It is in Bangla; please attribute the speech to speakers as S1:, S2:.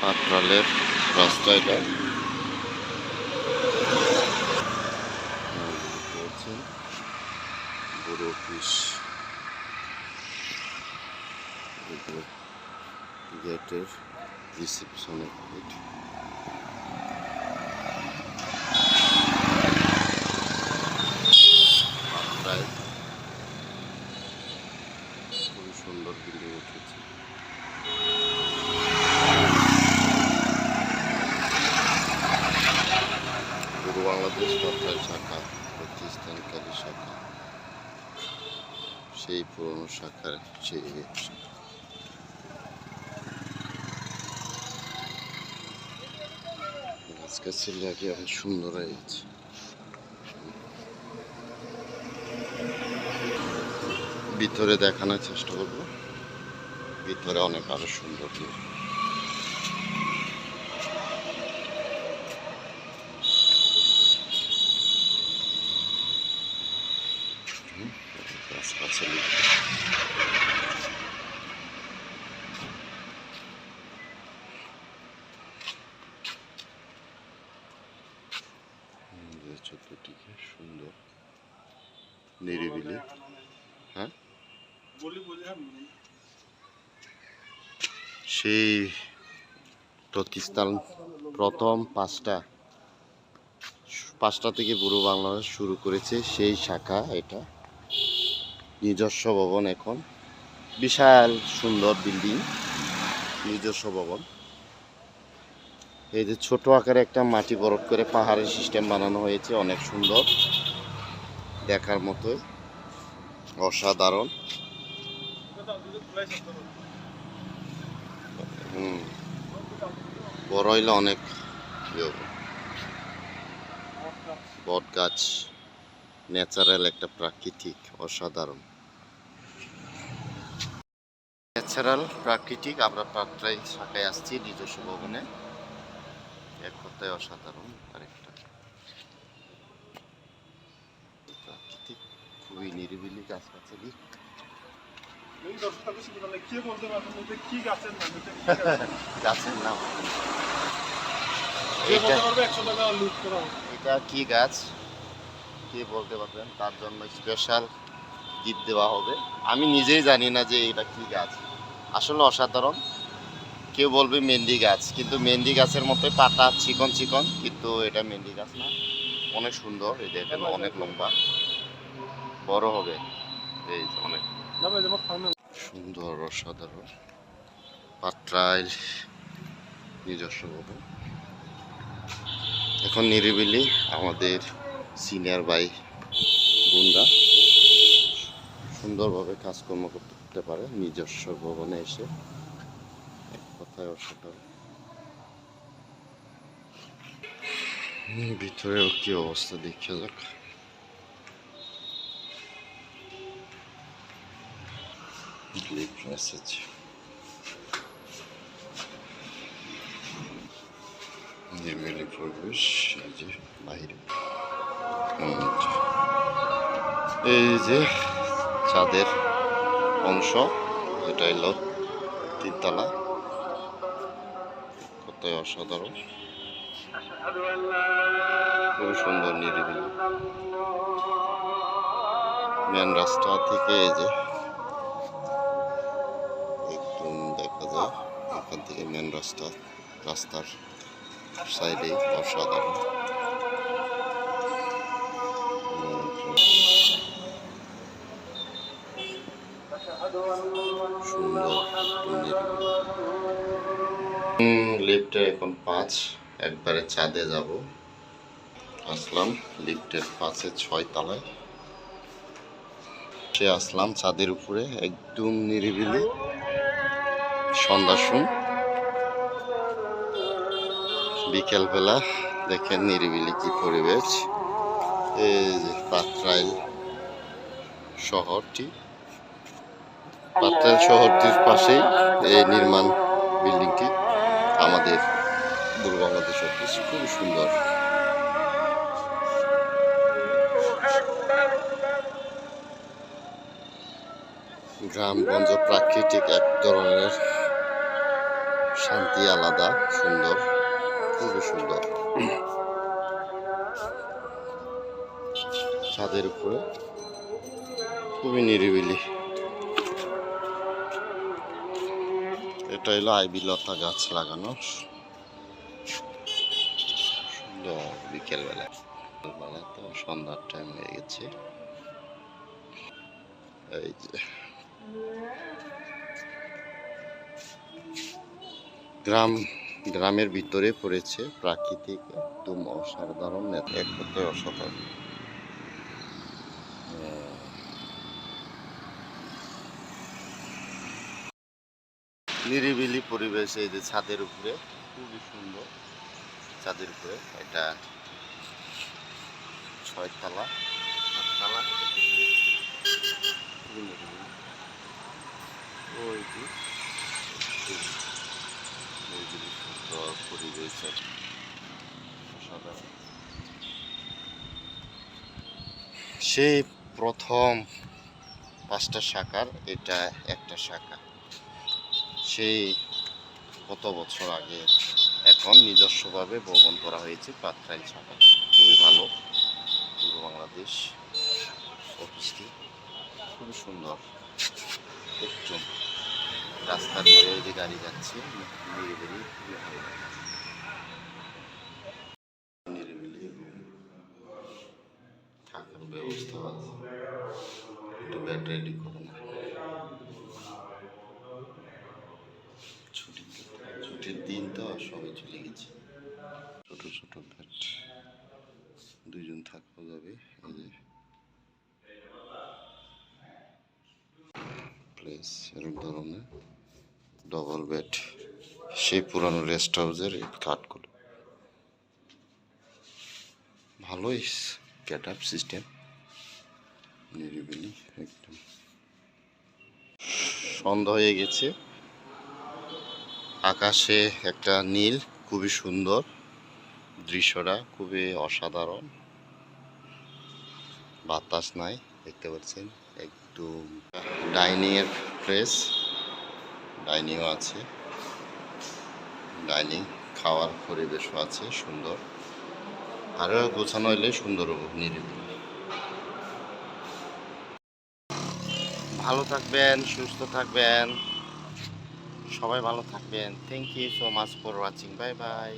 S1: আটরালের রাস্তা এটা। বড় অফিস, গেটের রিসেপশনের গেট। খুবই সুন্দর বিল্ডিং উঠেছে। পূর্ব বাংলাদেশ পাটরাইল শাখা, প্রতিষ্ঠানকারী শাখা, সেই পুরনো শাখার সেই গাছের লাগে এখন সুন্দর হয়ে গেছে। ভিতরে দেখানোর চেষ্টা করবো, ভিতরে অনেক আরো সুন্দর। গাছগাছালি, চতুর্দিকে সুন্দর নিরিবিলি। হ্যাঁ, সেই প্রতিষ্ঠান প্রথম পাঁচটা থেকে পুরো বাংলাদেশ শুরু করেছে সেই শাখা। এটা নিজস্ব ভবন, এখন বিশাল সুন্দর বিল্ডিং, নিজস্ব ভবন। এই যে ছোট আকারে একটা মাটি বরফ করে পাহাড়ের সিস্টেম বানানো হয়েছে, অনেক সুন্দর দেখার মতো, অসাধারণ। বড় হইলে অনেক বট গাছ, ন্যাচারাল একটা প্রাকৃতিক, অসাধারণ ন্যাচারাল প্রাকৃতিক। আমরা পাটরাইল শাখায় আসছি নিজস্ব ভবনে, এক কথায় অসাধারণ। আরেকটা প্রাকৃতিক, খুবই নিরিবিলি, গাছগাছালি। গাছের নাম এটা কি গাছ কে বলতে পারবেন? তার জন্য স্পেশাল গিফট দেওয়া হবে। আমি নিজেই জানি না যে এটা কি গাছ, আসলে অসাধারণ। কেউ বলবে মেহেন্দি গাছ, কিন্তু মেহেন্দি গাছের মতোই পাতা চিকন চিকন, কিন্তু এটা মেহেন্দি গাছ না। অনেক সুন্দর, এই দেখেন অনেক লম্বা, বড় হবে, এই অনেক সুন্দর, অসাধারণ। পাটরাইল নিজস্ব ভবন, এখন নিরিবিলি। আমাদের সিনিয়র ভাই বোনরা সুন্দরভাবে কাজকর্ম করতে পারে নিজস্ব ভবনে এসে, এক কথায় অসাধারণ। ভিতরেও কি অবস্থা দেখা যাক। নিরিবিলি পরিবেশ, এই যে বাইরে, এই যে ছাদের অংশ, এটা হলো তিনতলা, কোথায় অসাধারণ, খুব সুন্দর নিরিবিলি। মেন রাস্তা থেকে এই যে একদম দেখা যায়, এখান থেকে মেন রাস্তার সাইডে অসাধারণ সুন্দর লিফটে এখন 5, একবারে ছাদে যাব। আসলাম লিফটের 5-এ 6 তলায়, সে আসলাম ছাদের উপরে, একদম নিরিবিলি, সন্ধ্যার বিকেলবেলা। দেখেন নিরিবিলি কি পরিবেশ। এই যে পাটরাইল শহরটি, পাটরাইল শহরটির পাশেই এই নির্মাণ বিল্ডিংটি, আমাদের পূর্ব বাংলাদেশ অফিস। খুব সুন্দর, গ্রামগঞ্জ প্রাকৃতিক এক ধরনের শান্তি আলাদা, সুন্দর, খুবই সুন্দর। ছাদের উপরে খুবই নিরিবিলি। এটা হলো আইভি লতা গাছ লাগানো, সুন্দর। বিকেলবেলা বেলা তো সন্ধ্যার টাইম হয়ে গেছে। এই যে গ্রামের ভিতরে পড়েছে, প্রাকৃতিক একদম অসাধারণ, এক কথায় অসাধারণ। নিরিবিলি পরিবেশ। এই যে ছাদের উপরে, খুবই সুন্দর। ছাদের উপরে এটা 6 তলা 7 তলা। ওই যে নিরিবিলি সুন্দর পরিবেশ, অসাধারণ। সেই প্রথম 5টা শাখার এটা একটা শাখা, সেই কত বছর আগে এখন নিজস্বভাবে ভবন করা হয়েছে পাত্রাইল শাখা। খুবই ভালো। পূর্ব বাংলাদেশ অফিসটি খুবই সুন্দর। একদম রাস্তার পরে যে গাড়ি যাচ্ছে, নিরিবিলি, খুবই ভালো। নিরিবিলি থাকার ব্যবস্থা আছে, একটু বেড রেডি করো না। ছুটির দিন তো সবাই চলে গেছে। ছোট ছোট বেড, 2জন থাকা যাবে। এই যে প্লেস এরকম ধরনের ডবল বেড, সেই পুরানো রেস্ট হাউসের কাঠগুলো। ভালোই গেট আপ সিস্টেম, নিরিবিলি একদম। সন্ধ্যা হয়ে গেছে, আকাশে একটা নীল, খুবই সুন্দর দৃশ্যটা, খুবই অসাধারণ। বাতাস নাই, দেখতে পাচ্ছেন একদম। ডাইনিং এর প্লেস, ডাইনিংও আছে, ডাইনিং খাওয়ার পরিবেশও আছে সুন্দর। আরো গোছানো হইলে সুন্দর হবে, নিরিবিলি। ভালো থাকবেন, সুস্থ থাকবেন, সবাই ভালো থাকবেন। Thank you so much for watching. Bye by.